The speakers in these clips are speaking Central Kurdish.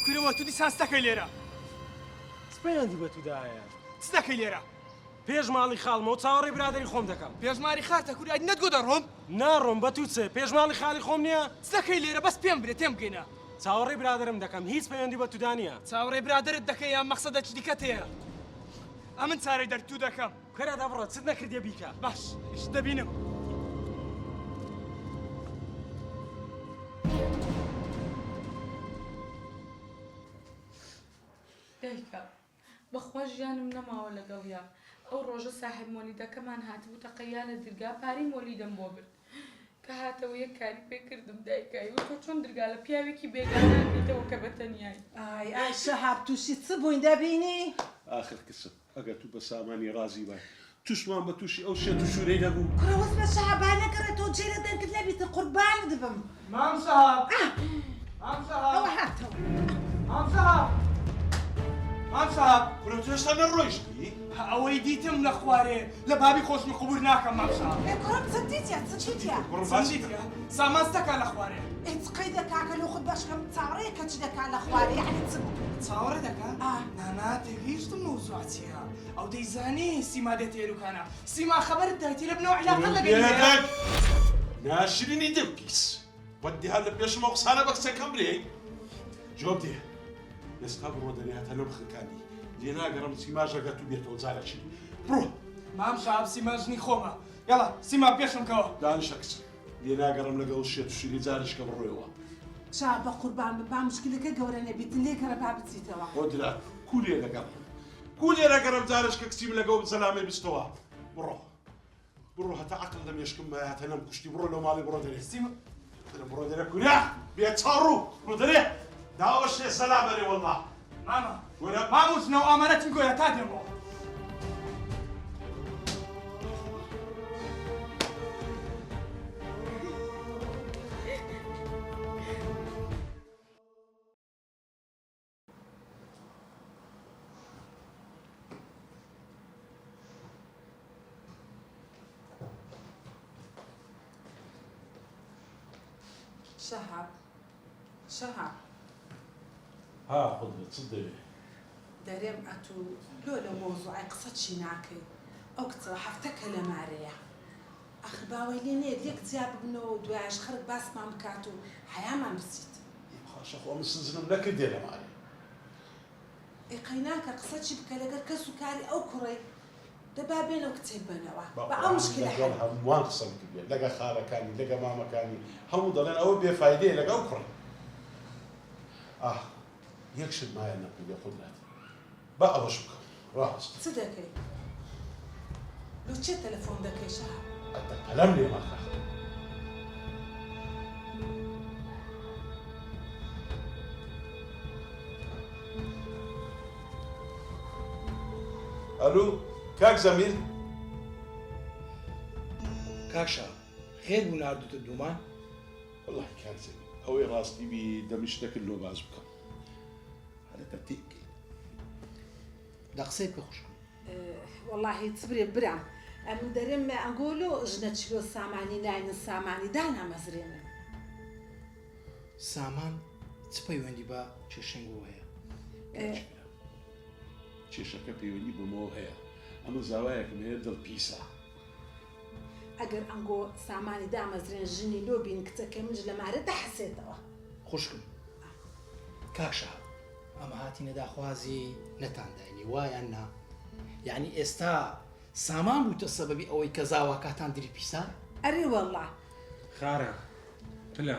کوورەوە تو دیسان چ دەکەی لێرە؟ سپەیاندی بە تودایە چ دەکەی لێرە؟ پێش ماڵی خاڵمەوە چاوەڕێی برادری خۆم دەکەم. پێشماری خاتە کوورای نەتگۆ دەڕۆم؟ ناڕۆم بە تو چێ پێش ماڵی خاڵی خۆم نییە؟ چ دەکەی لێرە بەس پێم برێ تێم بگەینە. چاوەڕێی برادرم دەکەم هیچ پەیوەندی بە تودا نییە. چاوەڕێی برادرت دەکەی یان مەقسەدە چ دیکەت هەیە؟ ئەمن چارەی دەرتوو دەکەم. کەرەدا بڕۆ چت نەکردیە بیکە. باش ئیش دەبینم. دایکە بەخوا ژیانم نەماوە لەگەڵیا ئەو ڕۆژە ساحب مۆلیدەکەمان هاتبوو تەقەیا لە دەرگا پارەی مۆلیدەم بۆ برد کە هاتەوە یەک کاری پێکردم دایکایی و تۆ چۆن دەرگا لە پیاوێکی بێگاناکەیتەوە کە بەتەنیایی. ئای شەهاب تووشی چ بووین دەبینی؟ آخر کسم ئەگەر تو بە سامانی ڕازی بای تووشمان بە تووشی ئەو شێت و شوورەی نەبوو. کوڕەوەز بە شەهابان نەکەڕێت تۆ جێرە دەرگت لەبیتە قوربان دبم. مام سەهاب مام سەهاب ئەوە هاتەوە. مام سەهاب مام سەهاب کوڕە تو هێشتا نەڕۆیشتی؟ ئەوەی دیتم لە خوارێ لە بابی خۆشم قبول ناکەم مام سەهاب. کوڕم چەندیتە چیتە؟ چەندیتە سامان دەکا لە خوارێ. قەی دەکاکە لە خودت باشکەم چاوەڕێ کە چ دەکا لە خوارێ یعنی چ بوو؟ چاوەڕێ دەکا؟ نانا تێگەیشتم مەوزوع چییە؟ ئەو دەیزانی سیما دێت تێروکانە سیما خەبەرت دایتی لە بنەوە علاقە لەگەڵ ناشرینی دڵ پیس وەدی هەر لە پێشمە قسانە بە قسەکەم برێ جواب دێ ئێستا بڕۆ دەریاتە لەم خەکانی لێ ناگەڕم سیماژەگە تو بێتەوە جارەچی بڕۆ. مام سەهاب سیما ژنی خۆمە یاڵا سیما پێشم کەوە. دانیشە کچم لێ ناگەڕم لەگەڵ شێت و شیری جارشکە بڕۆیەوە. شا بە قوربان بە مشکلەکە گەورە نەبیتن لێکەرە با بچیتەوە. خۆدرا کولێ لەگەڵ کولێ لەگەڕم جارشکە کچیم لەگەڵ سەلامێ بستەوە بڕۆ بڕۆ هەتا عەقڵ دەمێشکم بەهاتە نەم کوشتی بڕۆ لەو ماڵی بڕۆ دەرێ سیما بڕۆ دەرێ کوریا بێ چاڕوو بڕۆ دەرێ داوە شێ سەلام بەرێ وەڵڵا ماما وەرە ماموچنەوە ئامانەتم گۆیە تا دێمەوە. شەهاب ها خودت چ دەوێ؟ دەرێم ئەتوو لۆ لە مۆزوعی قسە چی ناکەی ئەو کچەوە هەفتەکە لە مارەیە ئەخر باوەی لێ نێت یەک جیا ببنەوە و دوایش خەرک باسمان بکات و حەیامان بچیت. خاشە خۆ من سزنم نەکردێ لە مارێ ئەی ناکە قسە چی بکە لەگەر کەس و کاری ئەو کوڕی دەبا بێنەوە کچەی بنەوە بە ئەو مشکلە هەمووان قسەم کردێ لەگە خاڵەکانی لەگە مامەکانی هەموو دەڵێن ئەوە بێفایدەیە لەگە ئەو کوڕی. یەک شت مایە نەکردێ قودرەت با ئەوەش بکەم ڕاست. چ دەکەی؟ لۆ چێ تەلەفۆن دەکەی شەهاب؟ ئەتە پەلەم لێ مەخە. ئەلو کاک زەمیر کاکشا خێر بوو ناردوتە دوومان؟ وەڵڵاهی کاک زەمیر ئەوەی ڕاستی بی دەمیشتەکرد لۆ باز بکەم هەرە تەرتیبکەی دا قسەی پێ خوشکم. وەڵڵاهی چ برێ برام ئەم دەرێم ئەنگۆلۆ ژنە چلۆ سامانی ناینە سامانی دانامەزرێنن. سامان چ پەیوەندی بە کێشەنگۆ هەیە؟ کێشەکە پەیوەندی بەمەوە هەیە ئەمە زاوایەکم هەیە دڵ پیسە. ئەگەر ئەنگۆ سامانی دامەزرێن ژنی لۆ بین کچەکە منج لە مارە دەحەسێتەوە. خوشکم کاکشا ئەمە هاتینە داخوازی نەتانداینی وایان نا یعنی ئێستا سامان بووتە سەبەبی ئەوەی کە زاواکاتان دری پیسە؟ ئەرێ وەڵڵا خارە پلە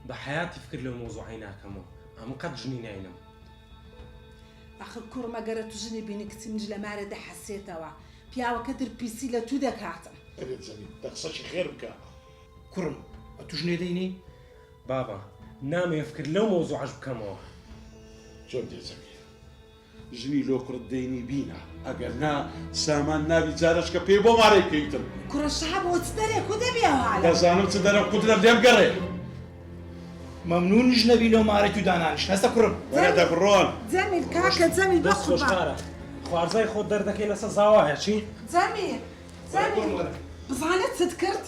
بە حیاتی فکر لەو مۆزوعی ناکەمەوە ئەم قەت ژنی ناینم. ئەخر کوڕم ئەگەرە تو ژنی بینی کچی منج لە مارە دەحەسێتەوە پیاوەکە درپیسی لە تو دەکاتن. ئەرێت زەمیر دە قسەشی خێر بکە. کوڕم ئە تو ژنێ دەینی؟ بابا نامێ فکر لەو مۆزوعش بکەمەوە. جۆم دێ زەمیر ژنی لۆ کوڕت دەینی بینە ئەگەر نا سامان نابی جارشکە پێی بۆ مارەی کەیتم. کوڕە شەهاب بۆ چ دەرێ کو دەبێەوە دەزانم چ دەرە قودرەت لێم گەڕێ. مەمنونیش نەبی لەو مارەی تو دانانیش هەستە کوڕم. وەرە دەبڕۆن. جەمیل کاکە جەمیل دەست خۆشکارە خوارزای خۆت دەردەکەی لەسەر زاوایە چی؟ جەمیل بزانێت چت کرد؟